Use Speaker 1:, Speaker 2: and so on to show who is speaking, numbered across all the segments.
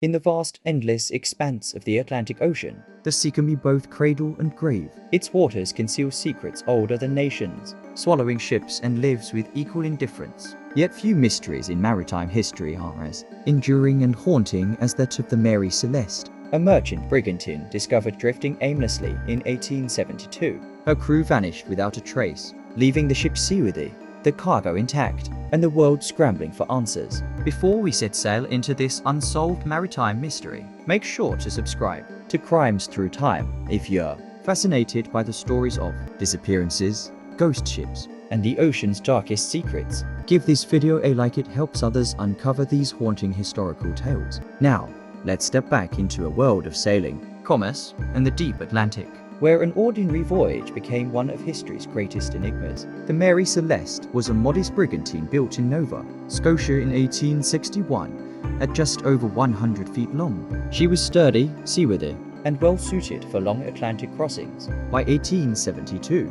Speaker 1: In the vast, endless expanse of the Atlantic Ocean, the sea can be both cradle and grave. Its waters conceal secrets older than nations, swallowing ships and lives with equal indifference. Yet few mysteries in maritime history are as enduring and haunting as that of the Mary Celeste, a merchant brigantine discovered drifting aimlessly in 1872. Her crew vanished without a trace, leaving the ship seaworthy, the cargo intact, and the world scrambling for answers. Before we set sail into this unsolved maritime mystery, make sure to subscribe to Crimes Through Time if you're fascinated by the stories of disappearances, ghost ships, and the ocean's darkest secrets. Give this video a like, it helps others uncover these haunting historical tales. Now, let's step back into a world of sailing, commerce, and the deep Atlantic, where an ordinary voyage became one of history's greatest enigmas. The Mary Celeste was a modest brigantine built in Nova Scotia in 1861 at just over 100 feet long. She was sturdy, seaworthy, and well suited for long Atlantic crossings. By 1872,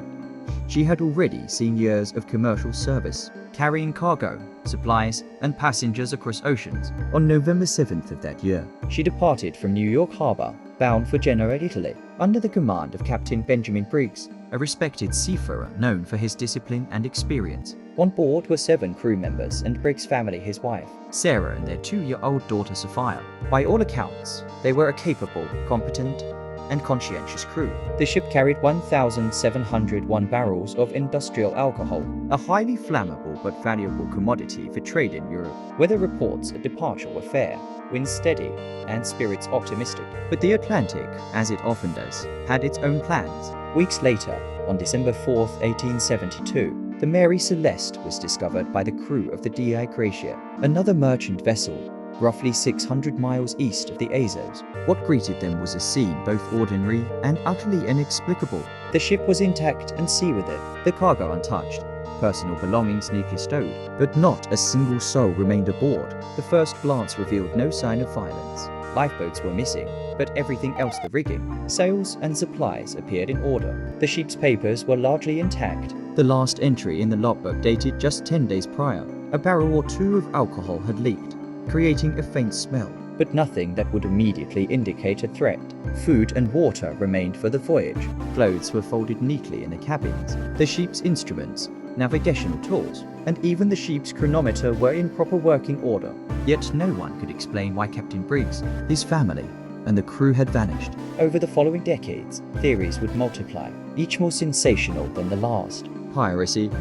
Speaker 1: she had already seen years of commercial service, carrying cargo, supplies, and passengers across oceans. On November 7th of that year, she departed from New York Harbor, bound for Genoa, Italy, under the command of Captain Benjamin Briggs, a respected seafarer known for his discipline and experience. On board were 7 crew members and Briggs' family, his wife, Sarah, and their 2-year-old daughter, Sophia. By all accounts, they were a capable, competent, and conscientious crew. The ship carried 1,701 barrels of industrial alcohol, a highly flammable but valuable commodity for trade in Europe. Weather reports at departure were fair, winds steady, and spirits optimistic. But the Atlantic, as it often does, had its own plans. Weeks later, on December 4th, 1872, the Mary Celeste was discovered by the crew of the D.I. Gracia, another merchant vessel, roughly 600 miles east of the Azores. What greeted them was a scene both ordinary and utterly inexplicable. The ship was intact and seaworthy, the cargo untouched, personal belongings neatly stowed, but not a single soul remained aboard. The first glance revealed no sign of violence. Lifeboats were missing, but everything else, the rigging, sails, and supplies, appeared in order. The ship's papers were largely intact. The last entry in the logbook dated just 10 days prior. A barrel or 2 of alcohol had leaked, creating a faint smell, but nothing that would immediately indicate a threat. Food and water remained for the voyage. Clothes were folded neatly in the cabins. The ship's instruments, navigational tools, and even the ship's chronometer were in proper working order. Yet no one could explain why Captain Briggs, his family, and the crew had vanished. Over the following decades, theories would multiply, each more sensational than the last. Piracy,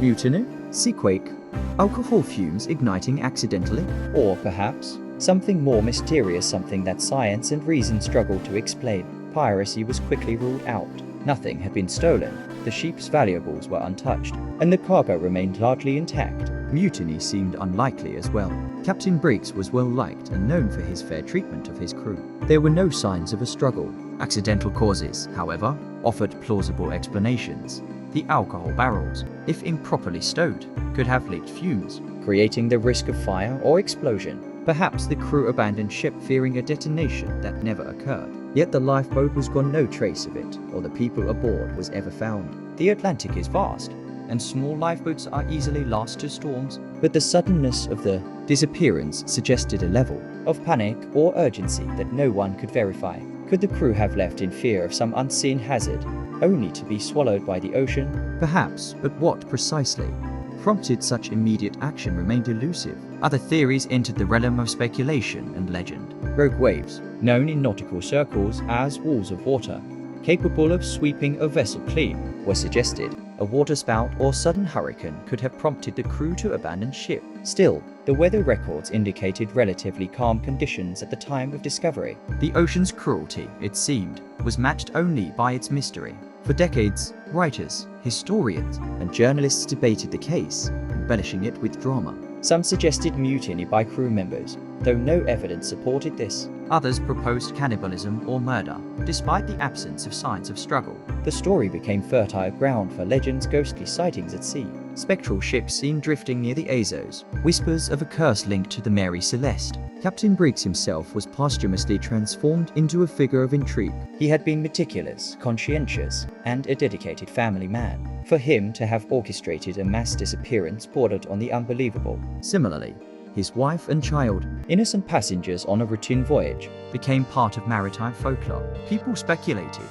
Speaker 1: mutiny, seaquake, alcohol fumes igniting accidentally, or perhaps something more mysterious, something that science and reason struggled to explain. Piracy was quickly ruled out. Nothing had been stolen, the ship's valuables were untouched, and the cargo remained largely intact. Mutiny seemed unlikely as well. Captain Briggs was well liked and known for his fair treatment of his crew. There were no signs of a struggle. Accidental causes, however, offered plausible explanations. The alcohol barrels, if improperly stowed, could have leaked fumes, creating the risk of fire or explosion. Perhaps the crew abandoned ship fearing a detonation that never occurred. Yet the lifeboat was gone, no trace of it, or the people aboard was ever found. The Atlantic is vast, and small lifeboats are easily lost to storms, but the suddenness of the disappearance suggested a level of panic or urgency that no one could verify. Could the crew have left in fear of some unseen hazard, only to be swallowed by the ocean? Perhaps, but what precisely prompted such immediate action remained elusive. Other theories entered the realm of speculation and legend. Rogue waves, known in nautical circles as walls of water, capable of sweeping a vessel clean, were suggested. A waterspout or sudden hurricane could have prompted the crew to abandon ship. Still, the weather records indicated relatively calm conditions at the time of discovery. The ocean's cruelty, it seemed, was matched only by its mystery. For decades, writers, historians, and journalists debated the case, embellishing it with drama. Some suggested mutiny by crew members, though no evidence supported this. Others proposed cannibalism or murder, despite the absence of signs of struggle. The story became fertile ground for legends, ghostly sightings at sea, spectral ships seen drifting near the Azores, whispers of a curse linked to the Mary Celeste. Captain Briggs himself was posthumously transformed into a figure of intrigue. He had been meticulous, conscientious, and a dedicated family man. For him to have orchestrated a mass disappearance bordered on the unbelievable. Similarly, his wife and child, innocent passengers on a routine voyage, became part of maritime folklore. People speculated,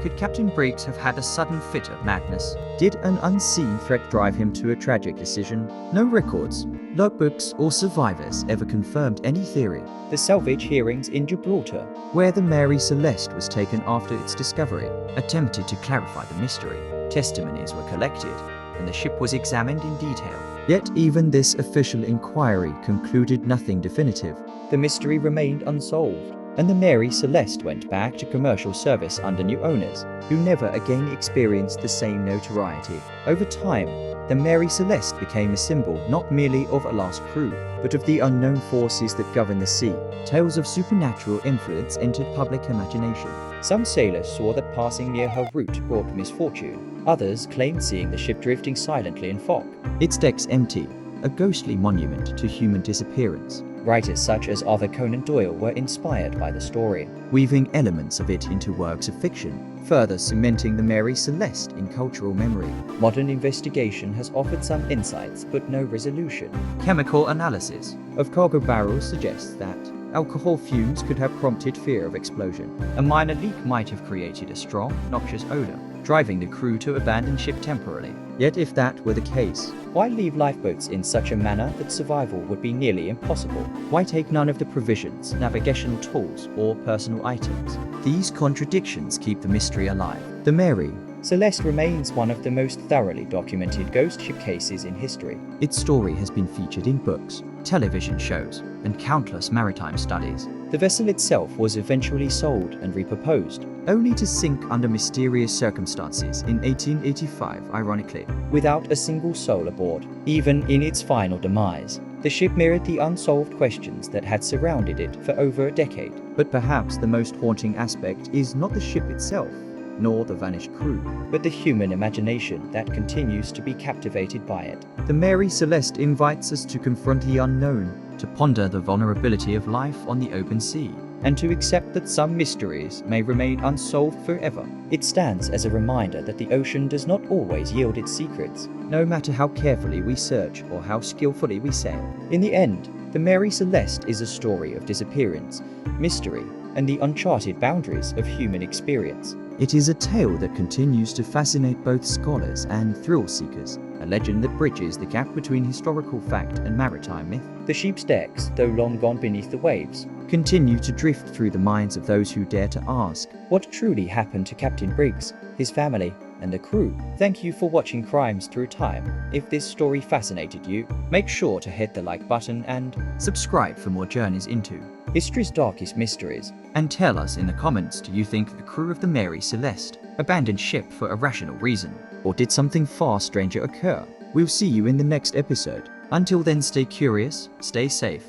Speaker 1: could Captain Briggs have had a sudden fit of madness? Did an unseen threat drive him to a tragic decision? No records, logbooks, or survivors ever confirmed any theory. The salvage hearings in Gibraltar, where the Mary Celeste was taken after its discovery, attempted to clarify the mystery. Testimonies were collected, and the ship was examined in detail. Yet even this official inquiry concluded nothing definitive. The mystery remained unsolved, and the Mary Celeste went back to commercial service under new owners, who never again experienced the same notoriety. Over time, the Mary Celeste became a symbol not merely of a lost crew, but of the unknown forces that govern the sea. Tales of supernatural influence entered public imagination. Some sailors saw that passing near her route brought misfortune. Others claimed seeing the ship drifting silently in fog, its decks empty, a ghostly monument to human disappearance. Writers such as Arthur Conan Doyle were inspired by the story, weaving elements of it into works of fiction, further cementing the Mary Celeste in cultural memory. Modern investigation has offered some insights but no resolution. Chemical analysis of cargo barrels suggests that alcohol fumes could have prompted fear of explosion. A minor leak might have created a strong, noxious odor, driving the crew to abandon ship temporarily. Yet if that were the case, why leave lifeboats in such a manner that survival would be nearly impossible? Why take none of the provisions, navigational tools, or personal items? These contradictions keep the mystery alive. The Mary Celeste remains one of the most thoroughly documented ghost ship cases in history. Its story has been featured in books, television shows, and countless maritime studies. The vessel itself was eventually sold and repurposed, only to sink under mysterious circumstances in 1885, ironically, without a single soul aboard. Even in its final demise, the ship mirrored the unsolved questions that had surrounded it for over a decade. But perhaps the most haunting aspect is not the ship itself, nor the vanished crew, but the human imagination that continues to be captivated by it. The Mary Celeste invites us to confront the unknown, to ponder the vulnerability of life on the open sea, and to accept that some mysteries may remain unsolved forever. It stands as a reminder that the ocean does not always yield its secrets, no matter how carefully we search or how skillfully we sail. In the end, the Mary Celeste is a story of disappearance, mystery, and the uncharted boundaries of human experience. It is a tale that continues to fascinate both scholars and thrill seekers, a legend that bridges the gap between historical fact and maritime myth. The ship's decks, though long gone beneath the waves, continue to drift through the minds of those who dare to ask, what truly happened to Captain Briggs, his family, and the crew? Thank you for watching Crimes Through Time. If this story fascinated you, make sure to hit the like button and subscribe for more journeys into history's darkest mysteries. And tell us in the comments, do you think the crew of the Mary Celeste abandoned ship for a rational reason? Or did something far stranger occur? We'll see you in the next episode. Until then, stay curious, stay safe,